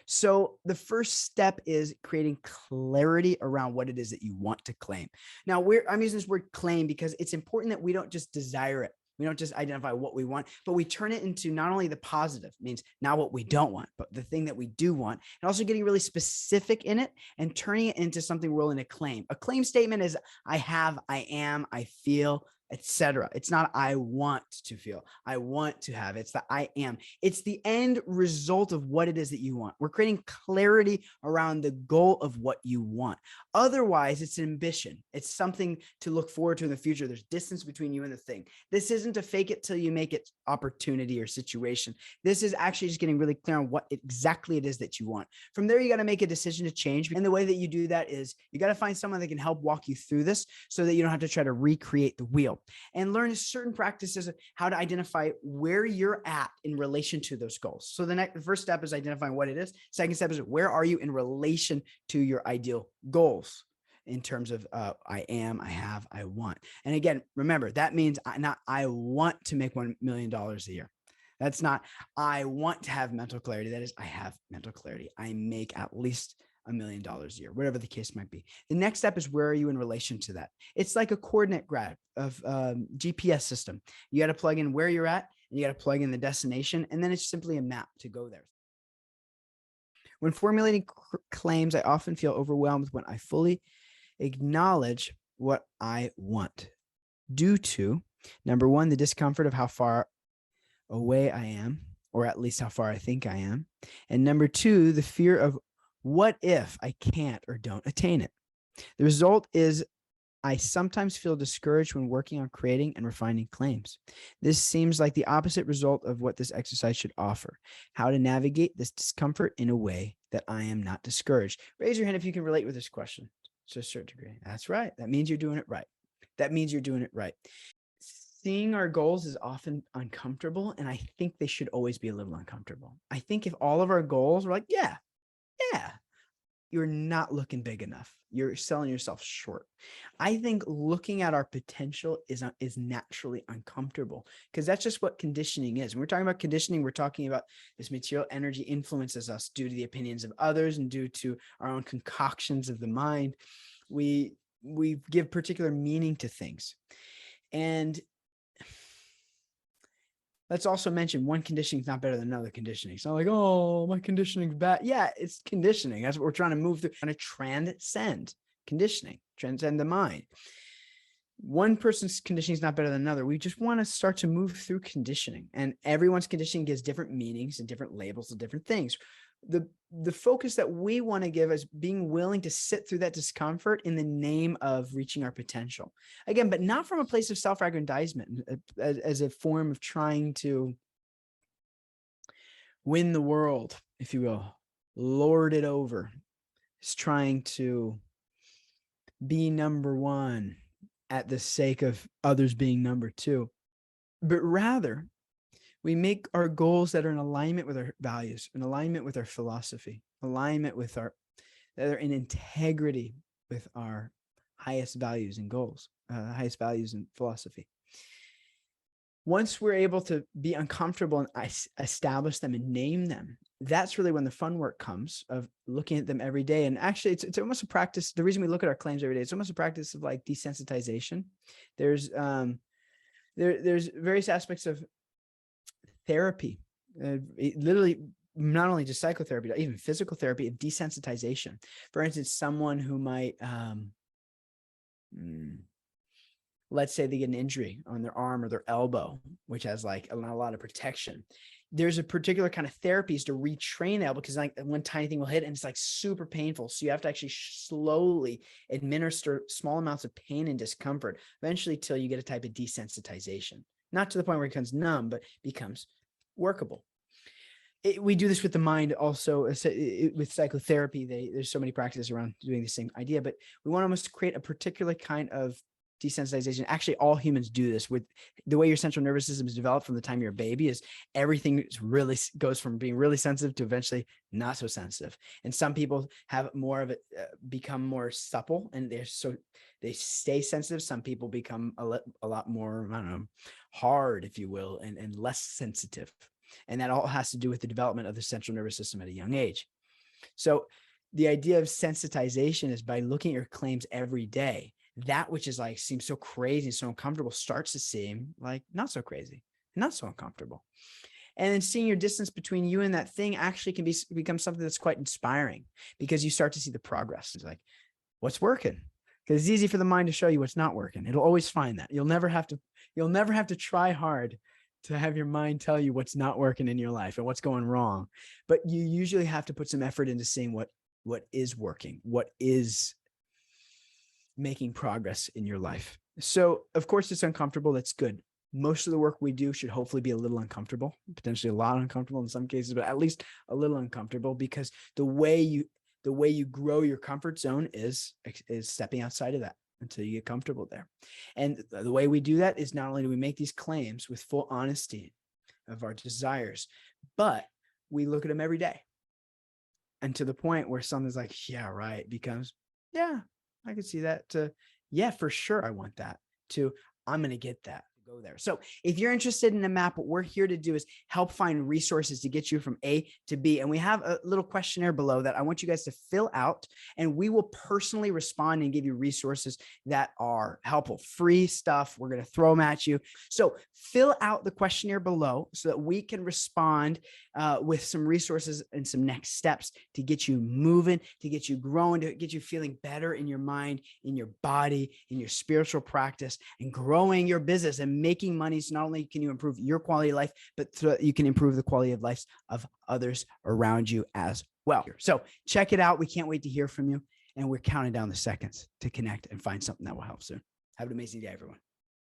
So the first step is creating clarity around what it is that you want to claim. Now, I'm using this word claim because it's important that we don't just desire it. We don't just identify what we want, but we turn it into not only the positive, means not what we don't want, but the thing that we do want, and also getting really specific in it and turning it into something we're willing to claim. A claim statement is I have, I am, I feel, etc. It's not I want to feel, I want to have. It's the I am. It's the end result of what it is that you want. We're creating clarity around the goal of what you want. Otherwise, it's ambition. It's something to look forward to in the future. There's distance between you and the thing. This isn't a fake it till you make it opportunity or situation. This is actually just getting really clear on what exactly it is that you want. From there, you got to make a decision to change. And the way that you do that is you got to find someone that can help walk you through this so that you don't have to try to recreate the wheel, and learn certain practices of how to identify where you're at in relation to those goals. So the first step is identifying what it is. Second step is where are you in relation to your ideal goals in terms of I am, I have, I want. And again, remember, that means not I want to make $1 million a year. That's not I want to have mental clarity. That is I have mental clarity. I make at least $1 million a year, whatever the case might be. The next step is where are you in relation to that? It's like a coordinate graph of GPS system. You got to plug in where you're at, and you got to plug in the destination, and then it's simply a map to go there. When formulating claims, I often feel overwhelmed when I fully acknowledge what I want due to, number one, the discomfort of how far away I am, or at least how far I think I am. And number two, the fear of what if I can't or don't attain it? The result is I sometimes feel discouraged when working on creating and refining claims. This seems like the opposite result of what this exercise should offer, how to navigate this discomfort in a way that I am not discouraged. Raise your hand if you can relate with this question to a certain degree. That's right. That means you're doing it right. That means you're doing it right. Seeing our goals is often uncomfortable, and I think they should always be a little uncomfortable. I think if all of our goals were like, yeah, you're not looking big enough. You're selling yourself short. I think looking at our potential is naturally uncomfortable because that's just what conditioning is. When we're talking about conditioning, we're talking about this material energy influences us due to the opinions of others and due to our own concoctions of the mind. We give particular meaning to things. And let's also mention one conditioning is not better than another conditioning. It's not like, oh, my conditioning's bad. Yeah, it's conditioning. That's what we're trying to move through. Trying to transcend conditioning, transcend the mind. One person's conditioning is not better than another. We just want to start to move through conditioning, and everyone's conditioning gives different meanings and different labels of different things. The focus that we want to give is being willing to sit through that discomfort in the name of reaching our potential. Again, but not from a place of self-aggrandizement as a form of trying to win the world, if you will, lord it over. It's trying to be number one at the sake of others being number two, but rather we make our goals that are in alignment with our values, in alignment with our philosophy, alignment with that are in integrity with our highest values and goals, highest values and philosophy. Once we're able to be uncomfortable and establish them and name them, that's really when the fun work comes of looking at them every day. And actually, it's almost a practice. The reason we look at our claims every day, it's almost a practice of like desensitization. There's various aspects of therapy, literally not only just psychotherapy, but even physical therapy of desensitization. For instance, someone who might, let's say they get an injury on their arm or their elbow, which has like not a lot of protection. There's a particular kind of therapies to retrain elbow because like one tiny thing will hit and it's like super painful. So you have to actually slowly administer small amounts of pain and discomfort, eventually till you get a type of desensitization. Not to the point where it becomes numb, but becomes workable. We do this with the mind also with psychotherapy. There's so many practices around doing the same idea, but we want to almost create a particular kind of desensitization. Actually, all humans do this with the way your central nervous system is developed from the time you're a baby. Is everything really goes from being really sensitive to eventually not so sensitive. And some people have more of it, become more supple, and they stay sensitive. Some people become a lot more, I don't know, hard, if you will, and less sensitive. And that all has to do with the development of the central nervous system at a young age. So the idea of sensitization is by looking at your claims every day, that which is like seems so crazy, so uncomfortable starts to seem like not so crazy, not so uncomfortable. And then seeing your distance between you and that thing actually can become something that's quite inspiring, because you start to see the progress. It's like, what's working? Because it's easy for the mind to show you what's not working. It'll always find that. You'll never have to try hard to have your mind tell you what's not working in your life and what's going wrong. But you usually have to put some effort into seeing what is working, what is making progress in your life. So of course it's uncomfortable. That's good. Most of the work we do should hopefully be a little uncomfortable, potentially a lot uncomfortable in some cases, but at least a little uncomfortable, because the way you grow your comfort zone is stepping outside of that until you get comfortable there. And the way we do that is not only do we make these claims with full honesty of our desires, but we look at them every day. And to the point where something's like, yeah, right, becomes, yeah, I could see that, to, yeah, for sure, I want that, to, I'm going to get that. Go there. So if you're interested in a map, what we're here to do is help find resources to get you from A to B. And we have a little questionnaire below that I want you guys to fill out, and we will personally respond and give you resources that are helpful, free stuff. We're going to throw them at you. So fill out the questionnaire below so that we can respond with some resources and some next steps to get you moving, to get you growing, to get you feeling better in your mind, in your body, in your spiritual practice, and growing your business and making money. So not only can you improve your quality of life, but so you can improve the quality of lives of others around you as well. So check it out. We can't wait to hear from you. And we're counting down the seconds to connect and find something that will help soon. Have an amazing day, everyone.